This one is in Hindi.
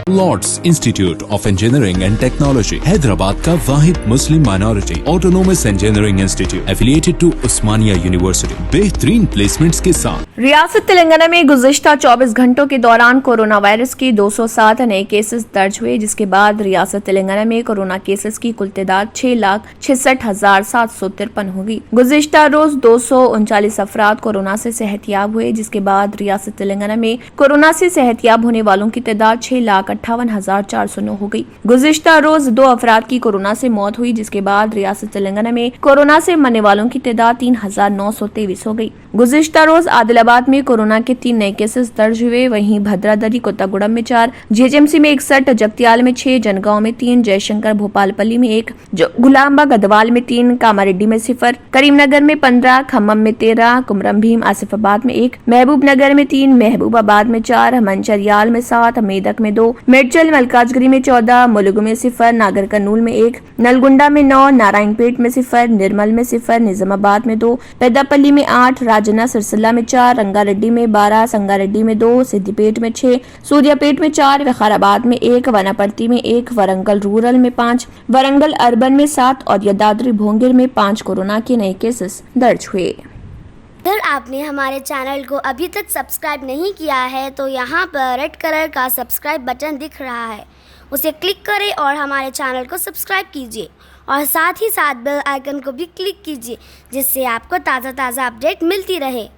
Lord's Institute of Engineering and Technology Hyderabad का वाहिद Muslim minority autonomous engineering institute affiliated to Osmania University बेहतरीन प्लेसमेंट्स के साथ। रियासत तेलंगाना में गुज़िश्ता 24 घंटों के दौरान कोरोना वायरस के 207 नए केसेस दर्ज हुए, जिसके बाद रियासत तेलंगाना में कोरोना केसेस की कुल तादाद 6,66,753 हो गई। गुज़िश्ता रोज 239 अफराद कोरोना से सेहतयाब हुए, जिसके बाद रियासत तेलंगाना में कोरोना से सेहतयाब होने वालों की तादाद 6,58,409 हो गई। गुज़िश्ता रोज 2 अफराद की कोरोना से मौत हुई, जिसके बाद रियासत तेलंगाना में कोरोना से मरने वालों की तादाद 3,923 हो गई। गुज़िश्ता रोज आदिलाबाद में कोरोना के 3 नए केसेस दर्ज हुए, वहीं भद्रादरी कोत्तागुड़म में 4, जीएचएमसी में 61, जगतियाल में 6, जनगांव में 3, जयशंकर भोपालपल्ली में 1, गुलाम्बा गदवाल में 3, कामारेड्डी में 0, करीमनगर में 15, खम्मम में 13, कुमरम भीम आसिफाबाद में 1, महबूब नगर में 3, महबूबाबाद में 4, मंचरियाल में 7, मेदक में 2, मेडचल मलकाजगिरी में 14, मुलुगु में 0, नागर कर्नूल में 1, नलगुंडा में 9, नारायणपेट में 0, निर्मल में 0, निजामाबाद में 2, पेदापल्ली में 8, राजना सिरसिल्ला में 4, रंगारेड्डी में 12, संगारेड्डी में 2, सिद्दीपेट में 6, सूर्यापेट में 4, विकाराबाद में 1, वनापर्ती में 1, वरंगल रूरल में 5, वरंगल अर्बन में 7 और यदाद्री भोंगिर में 5 कोरोना के नए केसेस दर्ज हुए। अगर आपने हमारे चैनल को अभी तक सब्सक्राइब नहीं किया है तो यहाँ पर रेड कलर का सब्सक्राइब बटन दिख रहा है, उसे क्लिक करें और हमारे चैनल को सब्सक्राइब कीजिए और साथ ही साथ बेल आइकन को भी क्लिक कीजिए, जिससे आपको ताज़ा अपडेट मिलती रहे।